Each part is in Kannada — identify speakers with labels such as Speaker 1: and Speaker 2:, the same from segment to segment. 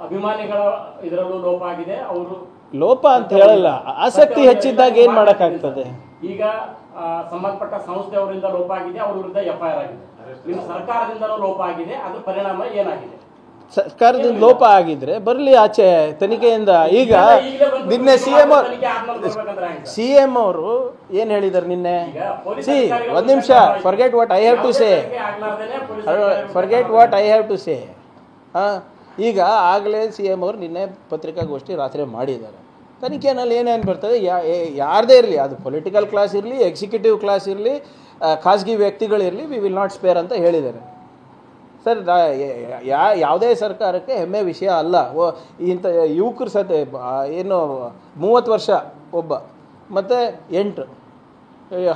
Speaker 1: ಅಭಿಮಾನಿಗಳ ಇದರಲ್ಲೂ ಲೋಪ ಆಗಿದೆ. ಅವರು
Speaker 2: ಲೋಪ ಅಂತ ಹೇಳಲ್ಲ, ಆಸಕ್ತಿ ಹೆಚ್ಚಿದ್ದಾಗ ಏನ್ ಮಾಡಕ್ಕಾಗ್ತದೆ.
Speaker 1: ಈಗ ಸಂಬಂಧಪಟ್ಟ ಸಂಸ್ಥೆಯವರಿಂದ ಲೋಪ ಆಗಿದೆ, ಅವ್ರ ವಿರುದ್ಧ FIR ಆಗಿದೆ. ನಿಮ್ಮ ಸರ್ಕಾರದಿಂದಲೂ ಲೋಪ ಆಗಿದೆ, ಅದ್ರ ಪರಿಣಾಮ ಏನಾಗಿದೆ?
Speaker 2: ಸರ್ಕಾರದಿಂದ ಲೋಪ ಆಗಿದ್ರೆ ಬರಲಿ ಆಚೆ ತನಿಖೆಯಿಂದ. ಈಗ ನಿನ್ನೆ ಸಿಎಂ ಅವರು ಏನ್ ಹೇಳಿದಾರೆ ನಿನ್ನೆ? ಒಂದ್ ನಿಮಿಷ, forget what I have to say. ಈಗ ಆಗಲೇ ಸಿಎಂ ಅವರು ನಿನ್ನೆ ಪತ್ರಿಕಾಗೋಷ್ಠಿ ರಾತ್ರಿ ಮಾಡಿದ್ದಾರೆ. ತನಿಖೆನಲ್ಲಿ ಏನೇನು ಬರ್ತದೆ, ಯಾರದೇ ಇರಲಿ, ಅದು ಪೊಲಿಟಿಕಲ್ ಕ್ಲಾಸ್ ಇರಲಿ, ಎಕ್ಸಿಕ್ಯೂಟಿವ್ ಕ್ಲಾಸ್ ಇರಲಿ, ಖಾಸಗಿ ವ್ಯಕ್ತಿಗಳಿರಲಿ, ವಿ ವಿಲ್ ನಾಟ್ ಸ್ಪೇರ್ ಅಂತ ಹೇಳಿದ್ದಾರೆ. ಸರ್, ಯಾವುದೇ ಸರ್ಕಾರಕ್ಕೆ ಹೆಮ್ಮೆ ವಿಷಯ ಅಲ್ಲ. ಇಂಥ ಯುವಕರು ಏನು 30 ವರ್ಷ ಒಬ್ಬ, ಮತ್ತು 8,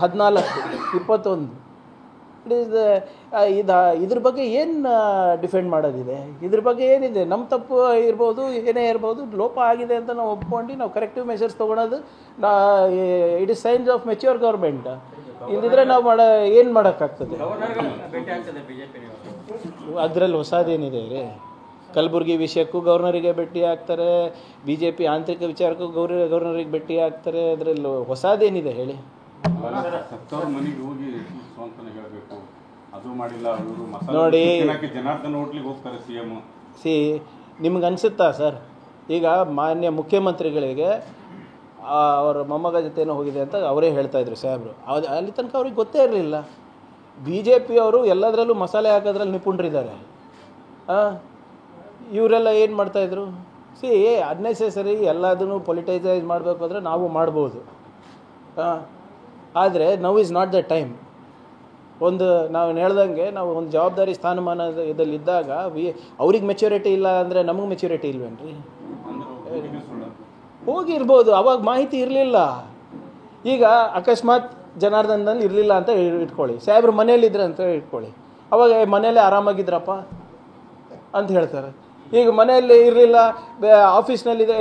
Speaker 2: 14, 21, ಇದ್ರ ಬಗ್ಗೆ ಏನು ಡಿಫೆಂಡ್ ಮಾಡೋದಿದೆ? ಇದ್ರ ಬಗ್ಗೆ ಏನಿದೆ? ನಮ್ಮ ತಪ್ಪು ಇರ್ಬೋದು, ಏನೇ ಇರ್ಬೋದು, ಲೋಪ ಆಗಿದೆ ಅಂತ ನಾವು ಒಪ್ಕೊಂಡು ನಾವು ಕರೆಕ್ಟಿವ್ ಮೆಷರ್ಸ್ ತೊಗೊಳೋದು it is science of mature government. ಇಲ್ದಿದ್ರೆ ನಾವು ಏನು ಮಾಡೋಕ್ಕಾಗ್ತದೆ? ಅದರಲ್ಲಿ ಹೊಸದೇನಿದೆ ರೀ? ಕಲಬುರಗಿ ವಿಷಯಕ್ಕೂ ಗವರ್ನರಿಗೆ ಭೇಟಿ ಆಗ್ತಾರೆ, BJP ಆಂತರಿಕ ವಿಚಾರಕ್ಕೂ ಗವರ್ನರಿಗೆ ಭೇಟಿ ಆಗ್ತಾರೆ. ಅದರಲ್ಲಿ ಹೊಸದೇನಿದೆ ಹೇಳಿ? ನೋಡಿ, ನಿಮ್ಗೆ ಅನ್ಸುತ್ತಾ ಸರ್? ಈಗ ಮಾನ್ಯ ಮುಖ್ಯಮಂತ್ರಿಗಳಿಗೆ ಅವರ ಮೊಮ್ಮಗ ಜೊತೆನೂ ಹೋಗಿದೆ ಅಂತ ಅವರೇ ಹೇಳ್ತಾ ಇದ್ರು ಸಾಹೇಬರು. ಅಲ್ಲಿ ತನಕ ಅವ್ರಿಗೆ ಗೊತ್ತೇ ಇರಲಿಲ್ಲ. BJP ಅವರು ಎಲ್ಲದರಲ್ಲೂ ಮಸಾಲೆ ಹಾಕೋದ್ರಲ್ಲಿ ನಿಪುಣರಿದ್ದಾರೆ. ಇವರೆಲ್ಲ ಏನು ಮಾಡ್ತಾಯಿದ್ರು? ಅನ್ನೆಸೆಸರಿ ಎಲ್ಲದನ್ನು ಪೊಲಿಟೈಸೈಸ್ ಮಾಡಬೇಕು ಅಂದರೆ ನಾವು ಮಾಡ್ಬೋದು. ಆದರೆ now is not the time. ನಾವು ಹೇಳ್ದಂಗೆ ನಾವು ಒಂದು ಜವಾಬ್ದಾರಿ ಸ್ಥಾನಮಾನ ಇದಲ್ಲಿದ್ದಾಗ ಅವ್ರಿಗೆ ಮೆಚ್ಯೂರಿಟಿ ಇಲ್ಲ ಅಂದರೆ ನಮಗೆ ಮೆಚ್ಯೂರಿಟಿ ಇಲ್ವೇನ್ರಿ? ಹೋಗಿರ್ಬೋದು, ಅವಾಗ ಮಾಹಿತಿ ಇರಲಿಲ್ಲ. ಈಗ ಅಕಸ್ಮಾತ್ ಜನಾರ್ದನ್ದಲ್ಲಿ ಇರಲಿಲ್ಲ ಅಂತ ಇಟ್ಕೊಳ್ಳಿ, ಸಾಹೇಬ್ರು ಮನೇಲಿದ್ರೆ ಅಂತ ಇಟ್ಕೊಳ್ಳಿ, ಅವಾಗ ಮನೇಲೆ ಆರಾಮಾಗಿದ್ರಪ್ಪ ಅಂತ ಹೇಳ್ತಾರೆ. ಈಗ ಮನೆಯಲ್ಲಿ ಇರಲಿಲ್ಲ, ಆಫೀಸ್ನಲ್ಲಿದೆ,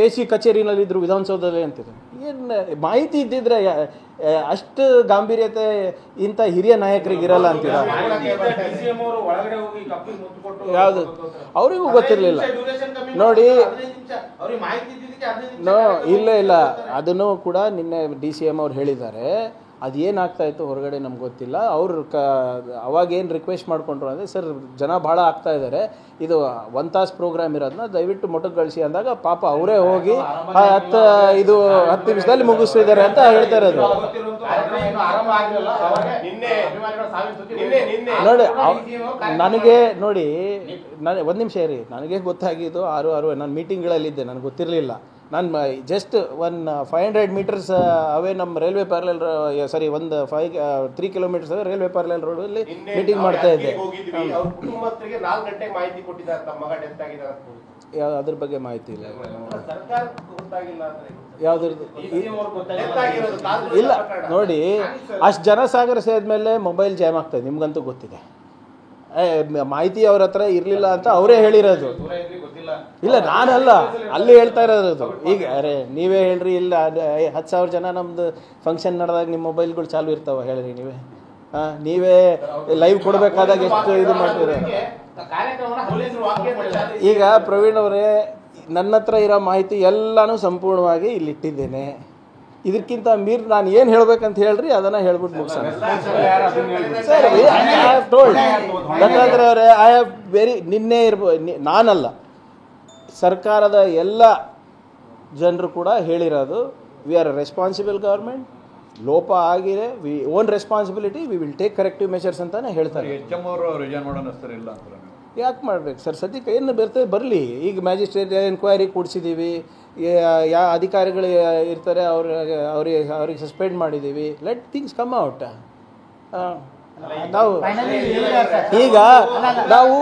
Speaker 2: AC ಕಚೇರಿನಲ್ಲಿದ್ದರು, ವಿಧಾನಸೌಧದಲ್ಲಿ ಅಂತಿದೆ. ಏನು ಮಾಹಿತಿ ಇದ್ದಿದ್ರೆ ಅಷ್ಟು ಗಾಂಭೀರ್ಯತೆ ಇಂಥ ಹಿರಿಯ ನಾಯಕರಿಗೆ ಇರಲ್ಲ ಅಂತೀರ? ಯಾವುದು ಅವರಿಗೂ ಗೊತ್ತಿರಲಿಲ್ಲ ನೋಡಿ. ಇಲ್ಲ, ಅದನ್ನು ಕೂಡ ನಿನ್ನೆ DCM ಅವ್ರು ಹೇಳಿದ್ದಾರೆ. ಅದೇನಾಗ್ತಾ ಇತ್ತು ಹೊರಗಡೆ ನಮ್ಗೆ ಗೊತ್ತಿಲ್ಲ. ಅವರು ಅವಾಗೇನು ರಿಕ್ವೆಸ್ಟ್ ಮಾಡ್ಕೊಂಡ್ರು ಅಂದರೆ, ಸರ್ ಜನ ಭಾಳ ಆಗ್ತಾ ಇದ್ದಾರೆ, ಇದು 1 ತಾಸು ಪ್ರೋಗ್ರಾಮ್ ಇರೋದನ್ನ ದಯವಿಟ್ಟು ಮೊಟಕುಗೊಳಿಸಿ ಅಂದಾಗ ಪಾಪ ಅವರೇ ಹೋಗಿ 10 ನಿಮಿಷದಲ್ಲಿ ಮುಗಿಸ್ತಿದ್ದಾರೆ ಅಂತ ಹೇಳ್ತಾ ಇರೋದು. ನೋಡಿ, ಒಂದು ನಿಮಿಷ ಇರಿ, ನನಗೆ ಗೊತ್ತಾಗಿದ್ದು 6 ನಾನು ಮೀಟಿಂಗ್ಗಳಲ್ಲಿದ್ದೆ, ನನಗೆ ಗೊತ್ತಿರಲಿಲ್ಲ. ನಾನು ಜಸ್ಟ್ 500 ಮೀಟರ್ಸ್ ಅವೇ ನಮ್ಮ railway parallel, 3 kilometres away railway parallel ರೋಡಲ್ಲಿ ಮೀಟಿಂಗ್ ಮಾಡ್ತಾ ಇದ್ದೆ. ಅದ್ರ ಬಗ್ಗೆ ಮಾಹಿತಿ ಇಲ್ಲ. ಯಾವ್ದ್ರದ್ದು ಇಲ್ಲ ನೋಡಿ. ಅಷ್ಟು ಜನಸಾಗರ ಸೇರಿದ್ಮೇಲೆ ಮೊಬೈಲ್ ಜಾಮ್ ಆಗ್ತದೆ, ನಿಮ್ಗಂತೂ ಗೊತ್ತಿದೆ. ಮಾಹಿತಿ ಅವ್ರ ಹತ್ರ ಇರಲಿಲ್ಲ ಅಂತ ಅವರೇ ಹೇಳಿರೋದು. ಇಲ್ಲ, ನಾನಲ್ಲ, ಅಲ್ಲಿ ಹೇಳ್ತಾ ಇರೋದು. ಈಗ ನೀವೇ ಹೇಳ್ರಿ, ಇಲ್ಲ 10,000 ಜನ ನಮ್ದು ಫಂಕ್ಷನ್ ನಡೆದಾಗ ನಿಮ್ಮ ಮೊಬೈಲ್ಗಳು ಚಾಲು ಇರ್ತಾವ ಹೇಳ್ರಿ ನೀವೇ. ನೀವೇ ಲೈವ್ ಕೊಡಬೇಕಾದಾಗ ಎಷ್ಟು ಇದು ಮಾಡ್ತೀರ? ಈಗ ಪ್ರವೀಣ್ ಅವರೇ, ನನ್ನ ಹತ್ರ ಇರೋ ಮಾಹಿತಿ ಎಲ್ಲಾನು ಸಂಪೂರ್ಣವಾಗಿ ಇಲ್ಲಿ ಇಟ್ಟಿದ್ದೇನೆ. ಇದಕ್ಕಿಂತ ಮೀರ್ ನಾನು ಏನು ಹೇಳ್ಬೇಕಂತ ಹೇಳ್ರಿ, ಅದನ್ನು ಹೇಳ್ಬಿಟ್ಟು ಮುಗಿಸೋಣ. ಸರ್, ಗಂಗಾಧರ ಅವರೇ, ಐ ಹ್ಯಾವ್ ನಿನ್ನೆ ನಾನಲ್ಲ, ಸರ್ಕಾರದ ಎಲ್ಲ ಜನರು ಕೂಡ ಹೇಳಿರೋದು, we are a responsible government. ಲೋಪ ಆಗಿದೆ, we own responsibility, we will take corrective measures ಅಂತಾನೆ ಹೇಳ್ತಾರೆ. ಯಾಕೆ ಮಾಡ್ಬೇಕು ಸರ್? ಸದ್ಯಕ್ಕೆ ಏನು ಬರ್ತದೆ ಬರಲಿ. ಈಗ ಮ್ಯಾಜಿಸ್ಟ್ರೇಟ್ ಎನ್ಕ್ವೈರಿ ಕೂಡಿಸಿದ್ದೀವಿ, ಅಧಿಕಾರಿಗಳು ಇರ್ತಾರೆ, ಅವ್ರಿಗೆ ಸಸ್ಪೆಂಡ್ ಮಾಡಿದ್ದೀವಿ. Let things come out. ನಾವು